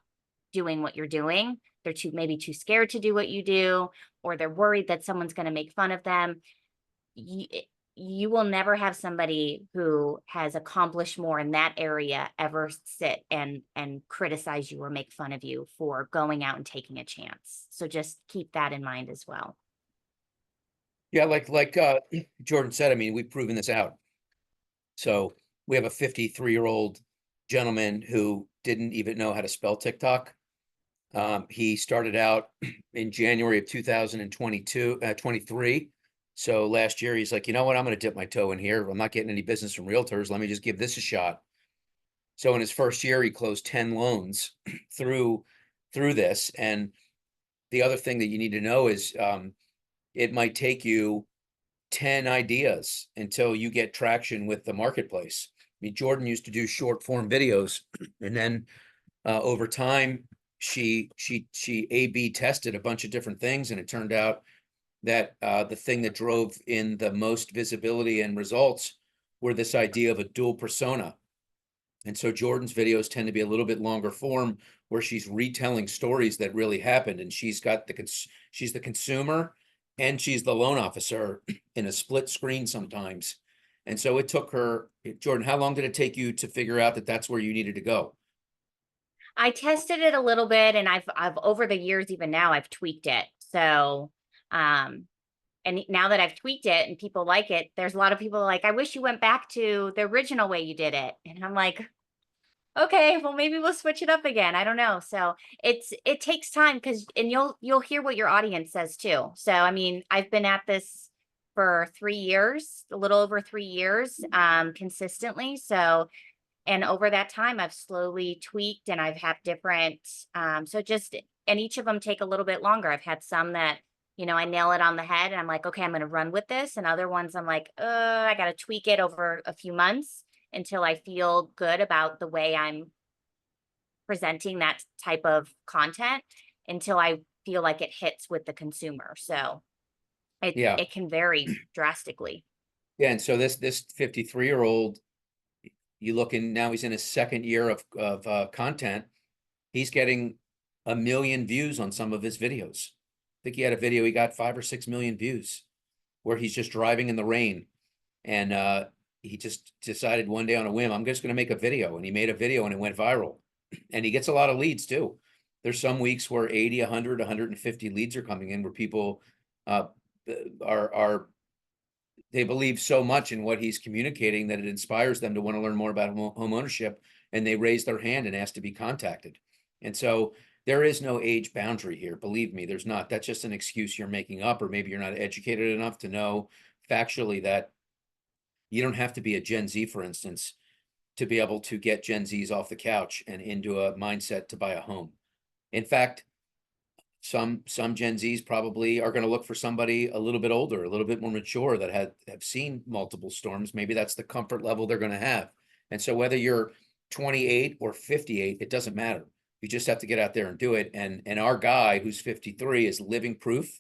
doing what you're doing. They're maybe too scared to do what you do, or they're worried that someone's going to make fun of them. You will never have somebody who has accomplished more in that area ever sit and criticize you or make fun of you for going out and taking a chance. So just keep that in mind as well. Yeah, like Jordan said, I mean, we've proven this out. So we have a 53-year-old gentleman who didn't even know how to spell TikTok. He started out in January of 23. So last year he's like, you know what? I'm going to dip my toe in here. I'm not getting any business from realtors. Let me just give this a shot. So in his first year, he closed 10 loans through this. And the other thing that you need to know is it might take you 10 ideas until you get traction with the marketplace. I mean, Jordan used to do short form videos, and then over time, she A/B tested a bunch of different things, and it turned out that the thing that drove in the most visibility and results were this idea of a dual persona. And so Jordan's videos tend to be a little bit longer form, where she's retelling stories that really happened, and she's the consumer and she's the loan officer in a split screen sometimes. And so it took her, Jordan, how long did it take you to figure out that that's where you needed to go? I tested it a little bit, and I've over the years, even now, I've tweaked it. So, and now that I've tweaked it and people like it, there's a lot of people like, I wish you went back to the original way you did it. And I'm like, okay, well, maybe we'll switch it up again. I don't know. So it takes time, and you'll hear what your audience says too. So, I mean, I've been at this for 3 years, a little over 3 years, consistently. So, and over that time, I've slowly tweaked, and I've had different, and each of them take a little bit longer. I've had some that, you know, I nail it on the head and I'm like, okay, I'm going to run with this. And other ones I'm like, I got to tweak it over a few months until I feel good about the way I'm presenting that type of content, until I feel like it hits with the consumer. So it can vary drastically. Yeah. And so this 53-year-old, you look in now, he's in his second year of content. He's getting 1 million views on some of his videos. I think he had a video, he got 5 or 6 million views, where he's just driving in the rain. And he just decided one day on a whim, I'm just going to make a video. And he made a video and it went viral. And he gets a lot of leads too. There's some weeks where 80, 100, 150 leads are coming in, where people they believe so much in what he's communicating that it inspires them to want to learn more about home ownership, and they raise their hand and ask to be contacted. And so there is no age boundary here. Believe me, there's not. That's just an excuse you're making up, or maybe you're not educated enough to know factually that you don't have to be a Gen Z, for instance, to be able to get Gen Zs off the couch and into a mindset to buy a home. In fact, some Gen Zs probably are going to look for somebody a little bit older, a little bit more mature, that have seen multiple storms. Maybe that's the comfort level they're going to have. And so whether you're 28 or 58, it doesn't matter. You just have to get out there and do it. And our guy, who's 53, is living proof.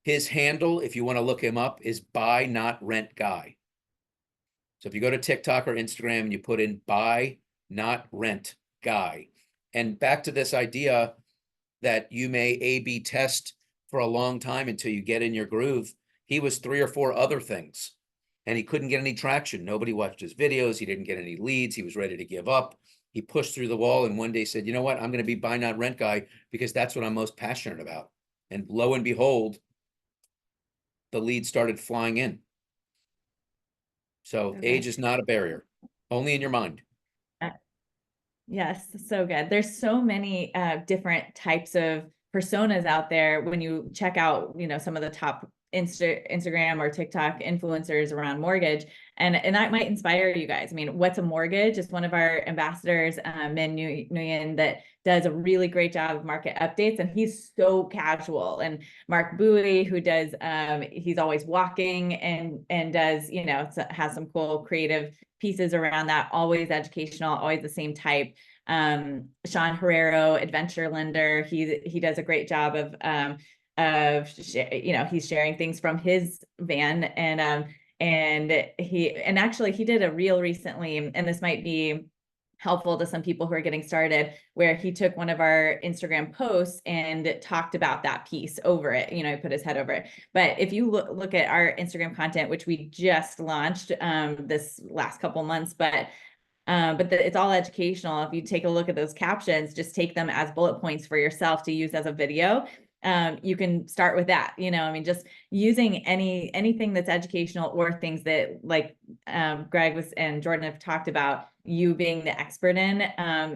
His handle, if you want to look him up, is buy not rent guy. So if you go to TikTok or Instagram and you put in buy not rent guy, and back to this idea that you may A/B test for a long time until you get in your groove. He was 3 or 4 other things, and he couldn't get any traction. Nobody watched his videos. He didn't get any leads. He was ready to give up. He pushed through the wall and one day said, you know what, I'm going to be buy not rent guy, because that's what I'm most passionate about. And lo and behold, the leads started flying in. So age is not a barrier, only in your mind. Yes, so good. There's so many different types of personas out there when you check out, you know, some of the top Instagram or TikTok influencers around mortgage, and that might inspire you guys. I mean, What's a Mortgage is one of our ambassadors, Min Nguyen, that does a really great job of market updates, and he's so casual. And Mark Bowie, who does, he's always walking and does, you know, has some cool creative pieces around that, always educational, always the same type. Sean Herrero, Adventure Lender, he does a great job of you know, he's sharing things from his van, and actually he did a reel recently, and this might be helpful to some people who are getting started, where he took one of our Instagram posts and talked about that piece over it. You know, he put his head over it. But if you look at our Instagram content, which we just launched this last couple months, but it's all educational. If you take a look at those captions, just take them as bullet points for yourself to use as a video. You can start with that, you know, I mean, just using anything that's educational, or things that, like Greg and Jordan have talked about, you being the expert in,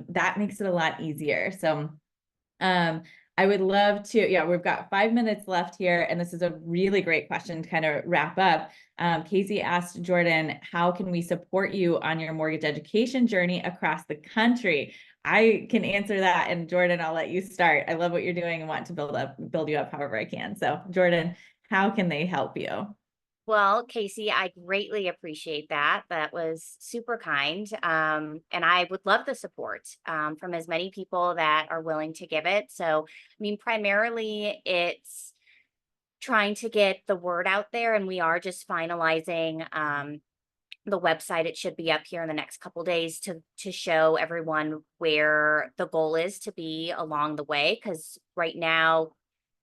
that makes it a lot easier. So I would love to, yeah, we've got 5 minutes left here, and this is a really great question to kind of wrap up. Casey asked Jordan, how can we support you on your mortgage education journey across the country? I can answer that, and Jordan, I'll let you start. I love what you're doing and want to build you up however I can. So Jordan, how can they help you? Well, Casey, I greatly appreciate that. That was super kind. And I would love the support from as many people that are willing to give it. So, I mean, primarily it's trying to get the word out there, and we are just finalizing the website. It should be up here in the next couple days to show everyone where the goal is to be along the way. Because right now,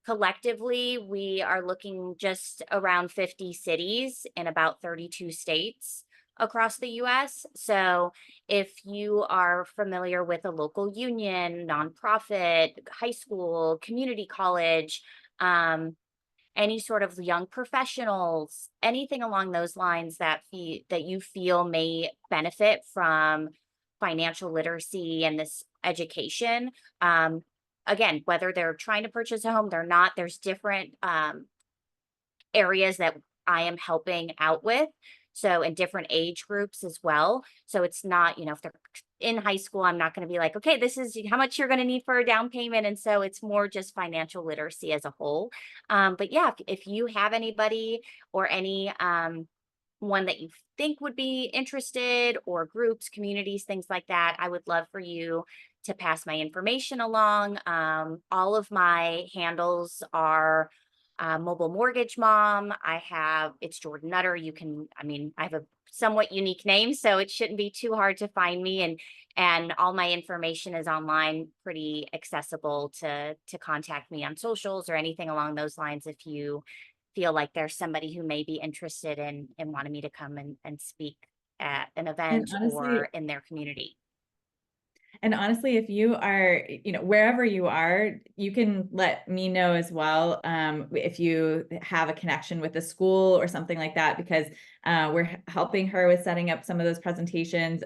collectively, we are looking just around 50 cities in about 32 states across the US. So if you are familiar with a local union, nonprofit, high school, community college, any sort of young professionals, anything along those lines that you feel may benefit from financial literacy and this education, again, whether they're trying to purchase a home, they're not, there's different areas that I am helping out with. So in different age groups as well. So it's not, you know, if they're in high school, I'm not going to be like, okay, this is how much you're going to need for a down payment. And so it's more just financial literacy as a whole. But yeah, if you have anybody or any one that you think would be interested, or groups, communities, things like that, I would love for you to pass my information along. All of my handles are Mobile Mortgage Mom. It's Jordan Nutter. I mean, I have a somewhat unique name, so it shouldn't be too hard to find me. And all my information is online, pretty accessible to contact me on socials or anything along those lines if you feel like there's somebody who may be interested in wanting me to come and speak at an event or in their community. And honestly, if you are, you know, wherever you are, you can let me know as well, if you have a connection with a school or something like that, because we're helping her with setting up some of those presentations.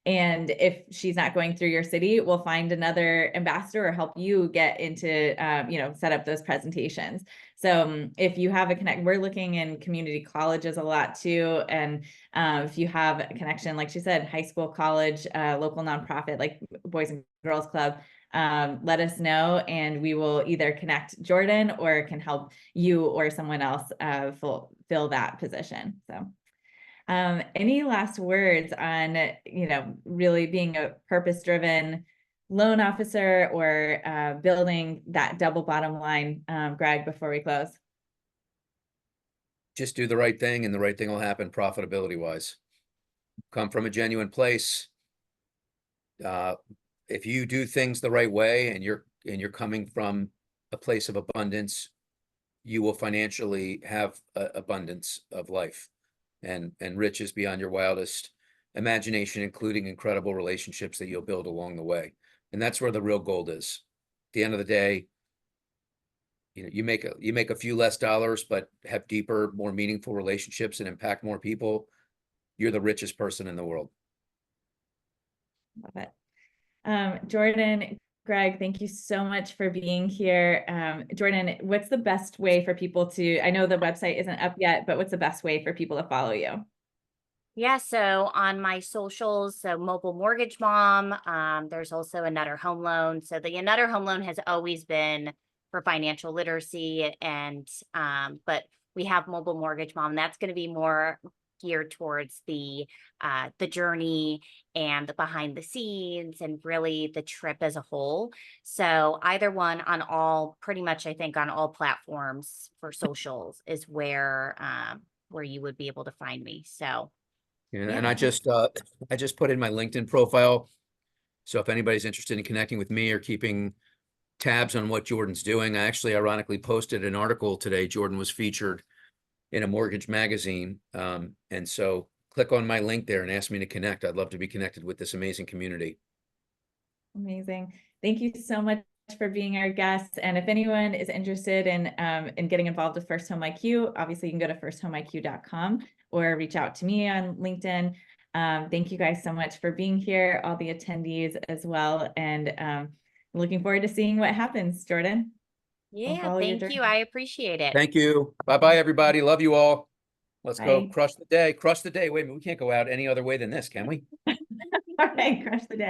And if she's not going through your city, we'll find another ambassador or help you get into, you know, set up those presentations. So if you have a we're looking in community colleges a lot too. And if you have a connection, like she said, high school, college, local nonprofit, like Boys and Girls Club, let us know, and we will either connect Jordan or can help you or someone else fill that position. So any last words on, you know, really being a purpose-driven loan officer, or building that double bottom line, Greg, before we close? Just do the right thing, and the right thing will happen profitability wise. Come from a genuine place. If you do things the right way, and you're coming from a place of abundance, you will financially have abundance of life and riches beyond your wildest imagination, including incredible relationships that you'll build along the way. And that's where the real gold is. At the end of the day, you know, you make a few less dollars, but have deeper, more meaningful relationships and impact more people. You're the richest person in the world. Love it. Jordan, Greg, thank you so much for being here. Jordan, what's the best way for people to, I know the website isn't up yet, but what's the best way for people to follow you? Yeah, so on my socials, so Mobile Mortgage Mom, there's also a Nutter Home Loan. So the Nutter Home Loan has always been for financial literacy, and but we have Mobile Mortgage Mom. That's going to be more geared towards the journey and the behind the scenes and really the trip as a whole. So either one on all, pretty much, I think on all platforms for socials is where you would be able to find me. So. And Yeah. I just put in my LinkedIn profile. So if anybody's interested in connecting with me or keeping tabs on what Jordan's doing, I actually ironically posted an article today. Jordan was featured in a mortgage magazine. And so click on my link there and ask me to connect. I'd love to be connected with this amazing community. Amazing. Thank you so much for being our guest. And if anyone is interested in getting involved with First Home IQ, obviously you can go to firsthomeiq.com or reach out to me on LinkedIn. Thank you guys so much for being here, all the attendees as well. And looking forward to seeing what happens, Jordan. Yeah, thank you. I appreciate it. Thank you. Bye-bye, everybody. Love you all. Let's go Bye. crush the day. Crush the day. Wait a minute, we can't go out any other way than this, can we? All right, crush the day.